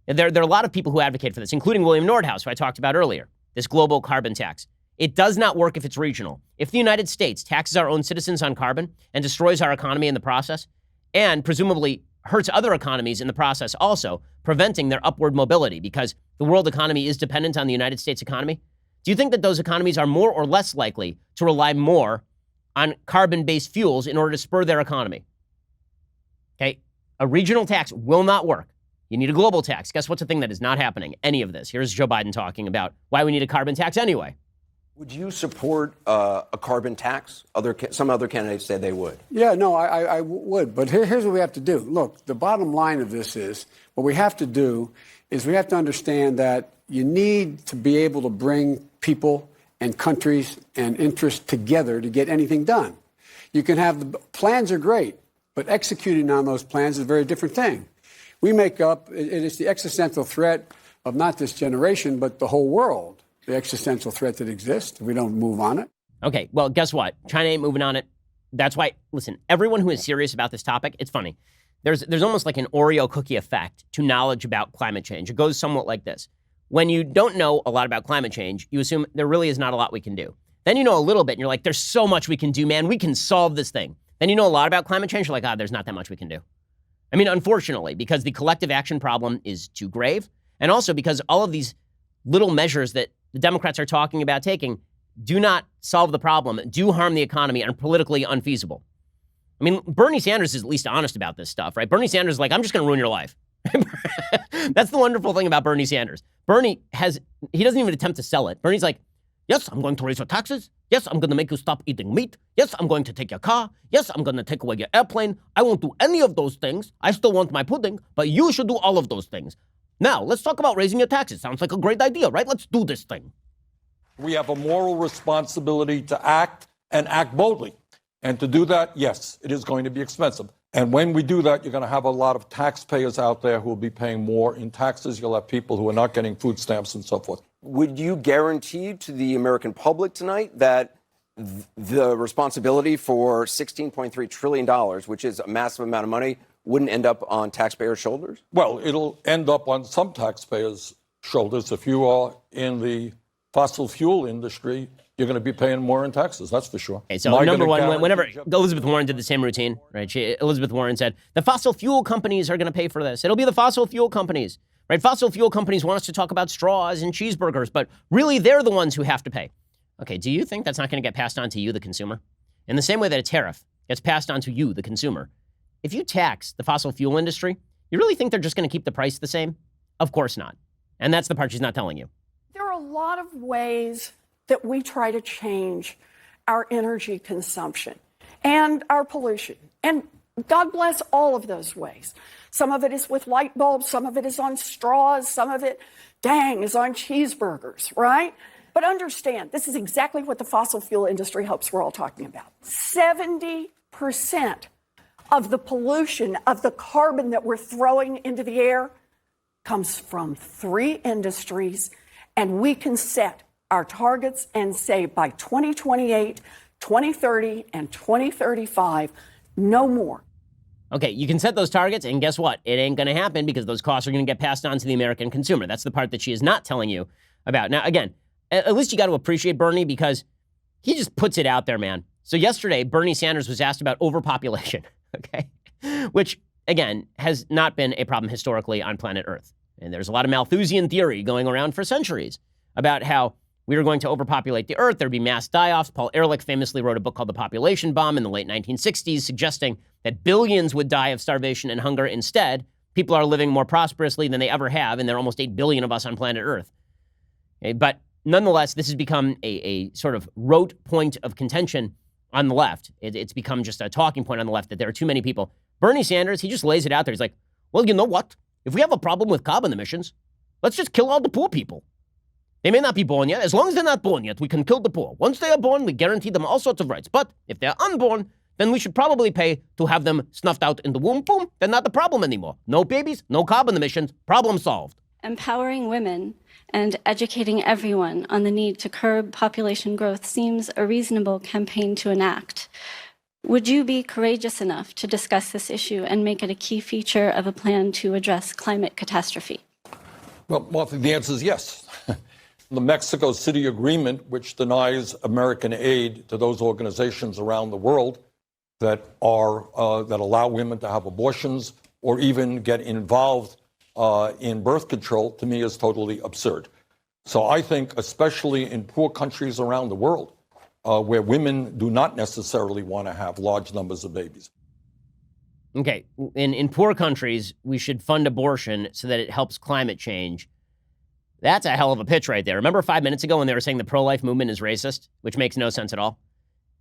There are a lot of people who advocate for this, including William Nordhaus, who I talked about earlier, this global carbon tax. It does not work if it's regional. If the United States taxes our own citizens on carbon and destroys our economy in the process, and presumably hurts other economies in the process also, preventing their upward mobility because the world economy is dependent on the United States economy, do you think that those economies are more or less likely to rely more on carbon-based fuels in order to spur their economy? Okay, a regional tax will not work. You need a global tax. Guess what's a thing that is not happening? Any of this. Here's Joe Biden talking about why we need a carbon tax anyway. Would you support a carbon tax? Some other candidates say they would. Yeah, no, I would. But here's what we have to do. Look, the bottom line of this is what we have to do is we have to understand that you need to be able to bring people and countries and interests together to get anything done. You can have the plans are great, but executing on those plans is a very different thing. We make up, it is the existential threat of not this generation, but the whole world. The existential threat that exists if we don't move on it. Okay, well, guess what? China ain't moving on it. That's why, listen, everyone who is serious about this topic, it's funny. There's almost like an Oreo cookie effect to knowledge about climate change. It goes somewhat like this. When you don't know a lot about climate change, you assume there really is not a lot we can do. Then you know a little bit, and you're like, there's so much we can do, man. We can solve this thing. Then you know a lot about climate change, you're like, there's not that much we can do. I mean, unfortunately, because the collective action problem is too grave, and also because all of these little measures that the Democrats are talking about taking do not solve the problem, do harm the economy, and are politically unfeasible. I mean, Bernie Sanders is at least honest about this stuff, right? Bernie Sanders is like, I'm just going to ruin your life. That's the wonderful thing about Bernie Sanders. He doesn't even attempt to sell it. Bernie's like, yes, I'm going to raise your taxes. Yes, I'm going to make you stop eating meat. Yes, I'm going to take your car. Yes, I'm going to take away your airplane. I won't do any of those things. I still want my pudding, but you should do all of those things. Now, let's talk about raising your taxes. Sounds like a great idea, right? Let's do this thing. We have a moral responsibility to act and act boldly. And to do that, yes, it is going to be expensive. And when we do that, you're going to have a lot of taxpayers out there who will be paying more in taxes. You'll have people who are not getting food stamps and so forth. Would you guarantee to the American public tonight that the responsibility for $16.3 trillion, which is a massive amount of money, wouldn't end up on taxpayers' shoulders? Well, it'll end up on some taxpayers' shoulders. If you are in the fossil fuel industry, you're going to be paying more in taxes, that's for sure. Okay, so number one, whenever Elizabeth Warren did the same routine, right? Elizabeth Warren said, the fossil fuel companies are going to pay for this. It'll be the fossil fuel companies, right? Fossil fuel companies want us to talk about straws and cheeseburgers, but really they're the ones who have to pay. Okay, do you think that's not going to get passed on to you, the consumer? In the same way that a tariff gets passed on to you, the consumer, if you tax the fossil fuel industry, you really think they're just going to keep the price the same? Of course not. And that's the part she's not telling you. There are a lot of ways that we try to change our energy consumption and our pollution. And God bless all of those ways. Some of it is with light bulbs, some of it is on straws, some of it, is on cheeseburgers, right? But understand, this is exactly what the fossil fuel industry hopes we're all talking about. 70% of the pollution, of the carbon that we're throwing into the air comes from 3 industries, and we can set our targets and say by 2028, 2030, and 2035, no more. Okay, you can set those targets, and guess what? It ain't going to happen because those costs are going to get passed on to the American consumer. That's the part that she is not telling you about. Now, again, at least you got to appreciate Bernie because he just puts it out there, man. So yesterday, Bernie Sanders was asked about overpopulation, okay, which, again, has not been a problem historically on planet Earth. And there's a lot of Malthusian theory going around for centuries about how we were going to overpopulate the Earth. There'd be mass die-offs. Paul Ehrlich famously wrote a book called The Population Bomb in the late 1960s, suggesting that billions would die of starvation and hunger instead. People are living more prosperously than they ever have, and there are almost 8 billion of us on planet Earth. Okay, but nonetheless, this has become a sort of rote point of contention on the left. It's become just a talking point on the left that there are too many people. Bernie Sanders, he just lays it out there. He's like, well, you know what? If we have a problem with carbon emissions, let's just kill all the poor people. They may not be born yet. As long as they're not born yet, we can kill the poor. Once they are born, we guarantee them all sorts of rights. But if they're unborn, then we should probably pay to have them snuffed out in the womb. Boom, they're not the problem anymore. No babies, no carbon emissions, problem solved. Empowering women and educating everyone on the need to curb population growth seems a reasonable campaign to enact. Would you be courageous enough to discuss this issue and make it a key feature of a plan to address climate catastrophe? Well, Martha, the answer is yes. The Mexico City Agreement, which denies American aid to those organizations around the world that allow women to have abortions or even get involved in birth control, to me is totally absurd. So I think, especially in poor countries around the world, where women do not necessarily want to have large numbers of babies. Okay, in poor countries, we should fund abortion so that it helps climate change. That's a hell of a pitch right there. Remember 5 minutes ago when they were saying the pro-life movement is racist, which makes no sense at all?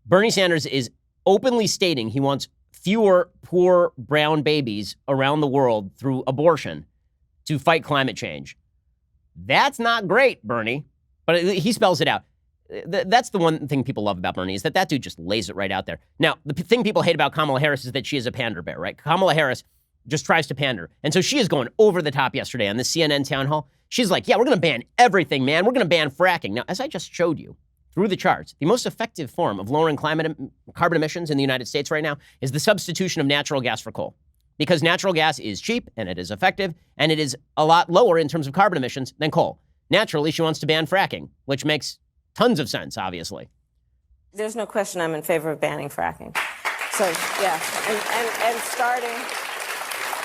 Bernie Sanders is openly stating he wants fewer poor brown babies around the world through abortion to fight climate change. That's not great, Bernie, but he spells it out. That's the one thing people love about Bernie is that dude just lays it right out there. Now, the thing people hate about Kamala Harris is that she is a pander bear, right? Kamala Harris just tries to pander. And so she is going over the top yesterday on this CNN town hall. She's like, yeah, we're going to ban everything, man. We're going to ban fracking. Now, as I just showed you through the charts, the most effective form of lowering carbon emissions in the United States right now is the substitution of natural gas for coal. Because natural gas is cheap and it is effective and it is a lot lower in terms of carbon emissions than coal. Naturally, she wants to ban fracking, which makes tons of sense, obviously. There's no question I'm in favor of banning fracking. So, yeah,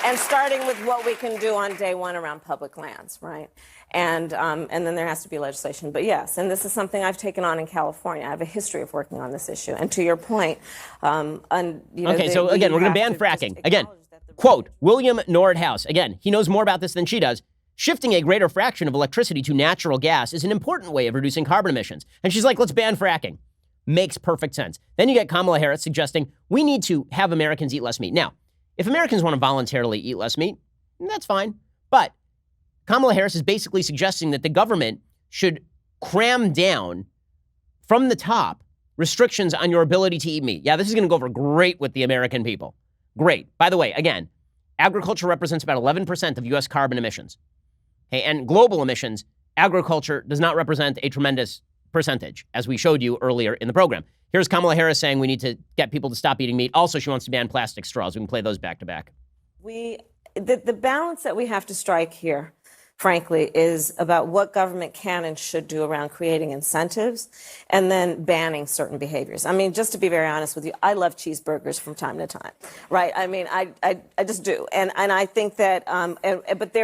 and starting with what we can do on day one around public lands, right? And then there has to be legislation. But yes, and this is something I've taken on in California. I have a history of working on this issue. And to your point, so again, we're going to ban fracking. Again, quote, William Nordhaus. Again, he knows more about this than she does. Shifting a greater fraction of electricity to natural gas is an important way of reducing carbon emissions. And she's like, let's ban fracking. Makes perfect sense. Then you get Kamala Harris suggesting we need to have Americans eat less meat. Now, if Americans want to voluntarily eat less meat, that's fine. But Kamala Harris is basically suggesting that the government should cram down from the top restrictions on your ability to eat meat. Yeah, this is going to go over great with the American people. Great. By the way, again, agriculture represents about 11% of U.S. carbon emissions. Okay, and global emissions, agriculture does not represent a tremendous percentage, as we showed you earlier in the program. Here's Kamala Harris saying we need to get people to stop eating meat. Also, she wants to ban plastic straws. We can play those back to back. The balance that we have to strike here, frankly, is about what government can and should do around creating incentives and then banning certain behaviors. I mean, just to be very honest with you, I love cheeseburgers from time to time, right? I mean, I just do. And I think that, but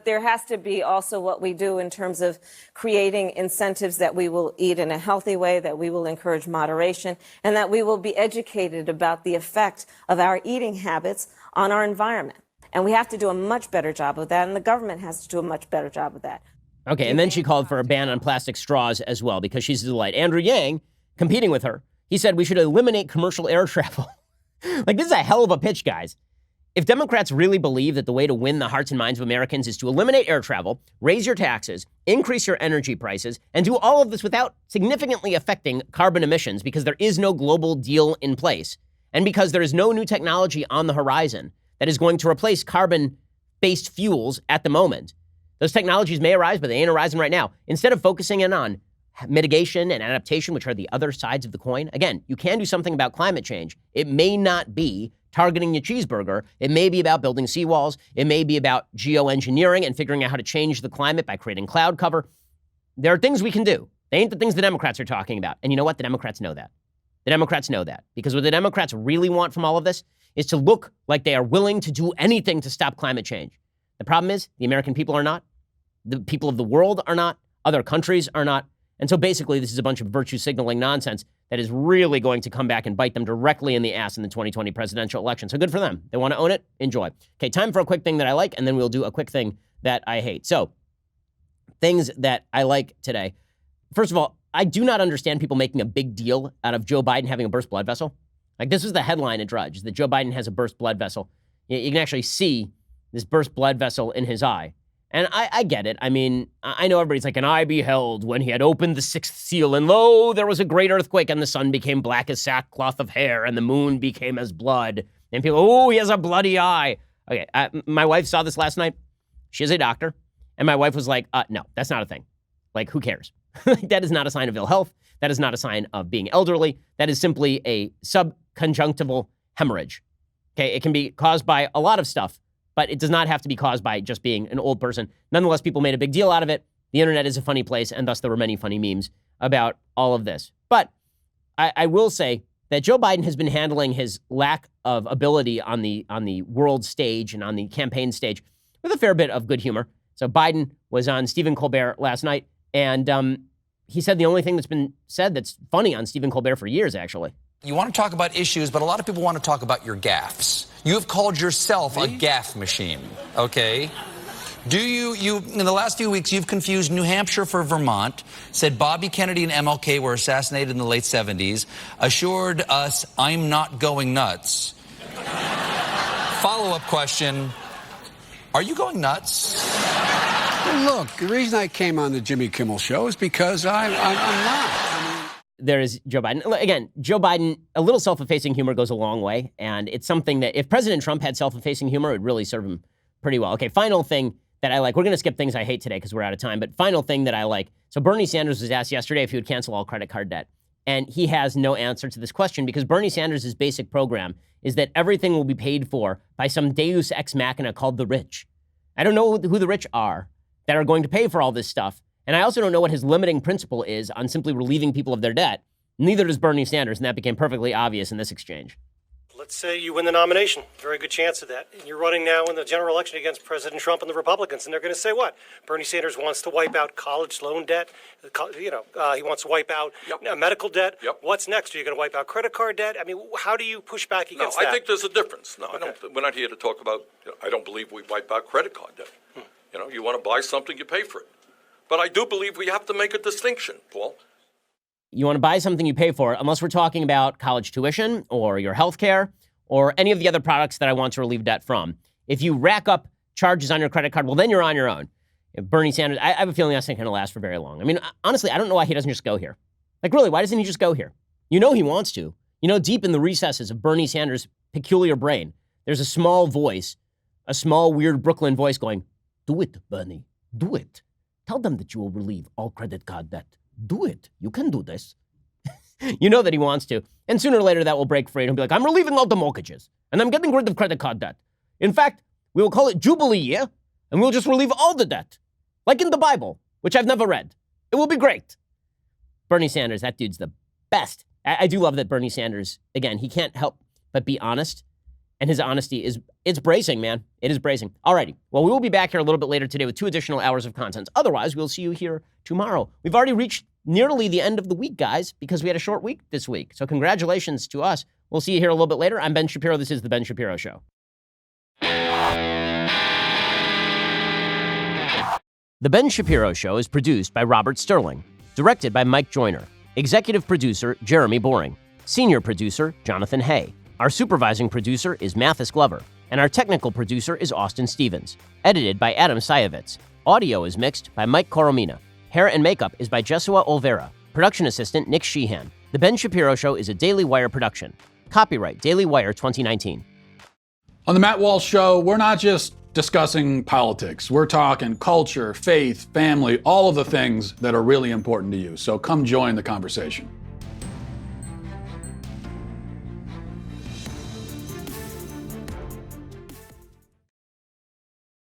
there has to be also what we do in terms of creating incentives that we will eat in a healthy way, that we will encourage moderation, and that we will be educated about the effect of our eating habits on our environment. And we have to do a much better job of that, and the government has to do a much better job of that. Okay, and then she called for a ban on plastic straws as well, because she's a delight. Andrew Yang, competing with her, he said we should eliminate commercial air travel. Like, this is a hell of a pitch, guys. If Democrats really believe that the way to win the hearts and minds of Americans is to eliminate air travel, raise your taxes, increase your energy prices, and do all of this without significantly affecting carbon emissions because there is no global deal in place, and because there is no new technology on the horizon that is going to replace carbon-based fuels at the moment. Those technologies may arise, but they ain't arising right now. Instead of focusing in on mitigation and adaptation, which are the other sides of the coin. Again, you can do something about climate change. It may not be targeting your cheeseburger. It may be about building seawalls. It may be about geoengineering and figuring out how to change the climate by creating cloud cover. There are things we can do. They ain't the things the Democrats are talking about. And you know what? The Democrats know that. The Democrats know that. Because what the Democrats really want from all of this is to look like they are willing to do anything to stop climate change. The problem is the American people are not. The people of the world are not. Other countries are not. And so basically, this is a bunch of virtue signaling nonsense that is really going to come back and bite them directly in the ass in the 2020 presidential election. So good for them. They want to own it. Enjoy. Okay, time for a quick thing that I like, and then we'll do a quick thing that I hate. So things that I like today. First of all, I do not understand people making a big deal out of Joe Biden having a burst blood vessel. Like, this was the headline at Drudge, that Joe Biden has a burst blood vessel. You can actually see this burst blood vessel in his eye. And I get it. I mean, I know everybody's like, and I beheld when he had opened the sixth seal, and lo, there was a great earthquake, and the sun became black as sackcloth of hair, and the moon became as blood. And people, oh, he has a bloody eye. Okay, my wife saw this last night. She is a doctor. And my wife was like, no, that's not a thing. Like, who cares? That is not a sign of ill health. That is not a sign of being elderly. That is simply a subconjunctival hemorrhage. Okay, it can be caused by a lot of stuff, but it does not have to be caused by just being an old person. Nonetheless, people made a big deal out of it. The internet is a funny place, and thus there were many funny memes about all of this. But I will say that Joe Biden has been handling his lack of ability on the world stage and on the campaign stage with a fair bit of good humor. So Biden was on Stephen Colbert last night, and he said the only thing that's been said that's funny on Stephen Colbert for years, actually. You want to talk about issues, but a lot of people want to talk about your gaffes. You have called yourself a gaffe machine, okay? Do you, in the last few weeks, you've confused New Hampshire for Vermont, said Bobby Kennedy and MLK were assassinated in the late 70s, assured us I'm not going nuts. Follow-up question, are you going nuts? Look, the reason I came on the Jimmy Kimmel Show is because I'm not. There is Joe Biden. Again, Joe Biden, a little self-effacing humor goes a long way, and it's something that if President Trump had self-effacing humor, it would really serve him pretty well. Okay, final thing that I like. We're going to skip things I hate today because we're out of time, but final thing that I like. So Bernie Sanders was asked yesterday if he would cancel all credit card debt, and he has no answer to this question because Bernie Sanders' basic program is that everything will be paid for by some deus ex machina called the rich. I don't know who the rich are that are going to pay for all this stuff. And I also don't know what his limiting principle is on simply relieving people of their debt. Neither does Bernie Sanders, and that became perfectly obvious in this exchange. Let's say you win the nomination. Very good chance of that. And you're running now in the general election against President Trump and the Republicans, and they're going to say what? Bernie Sanders wants to wipe out college loan debt. He wants to wipe out medical debt. Yep. What's next? Are you going to wipe out credit card debt? I mean, how do you push back against that? I think there's a difference. No, okay. We're not here to talk about, I don't believe we wipe out credit card debt. You want to buy something, you pay for it. But I do believe we have to make a distinction, Paul. You want to buy something, you pay for it, unless we're talking about college tuition or your health care or any of the other products that I want to relieve debt from. If you rack up charges on your credit card, well, then you're on your own. If Bernie Sanders, I have a feeling that's not going to last for very long. I mean, honestly, I don't know why he doesn't just go here. Like, really, why doesn't he just go here? You know he wants to. You know, deep in the recesses of Bernie Sanders' peculiar brain, there's a small voice, a small, weird Brooklyn voice going, do it, Bernie, do it. Tell them that you will relieve all credit card debt. Do it. You can do this. You know that he wants to. And sooner or later that will break free and he'll be like, I'm relieving all the mortgages and I'm getting rid of credit card debt. In fact, we will call it Jubilee Year and we'll just relieve all the debt. Like in the Bible, which I've never read. It will be great. Bernie Sanders, that dude's the best. I do love that Bernie Sanders, again, he can't help but be honest. And his honesty it's bracing, man. It is bracing. Alrighty. Well, we will be back here a little bit later today with 2 additional hours of content. Otherwise, we'll see you here tomorrow. We've already reached nearly the end of the week, guys, because we had a short week this week. So congratulations to us. We'll see you here a little bit later. I'm Ben Shapiro. This is The Ben Shapiro Show. The Ben Shapiro Show is produced by Robert Sterling, directed by Mike Joyner, executive producer Jeremy Boring, senior producer Jonathan Hay. Our supervising producer is Mathis Glover, and our technical producer is Austin Stevens. Edited by Adam Sayevitz. Audio is mixed by Mike Coromina. Hair and makeup is by Jesua Olvera. Production assistant Nick Sheehan. The Ben Shapiro Show is a Daily Wire production. Copyright Daily Wire 2019. On the Matt Walsh Show, we're not just discussing politics. We're talking culture, faith, family, all of the things that are really important to you. So come join the conversation.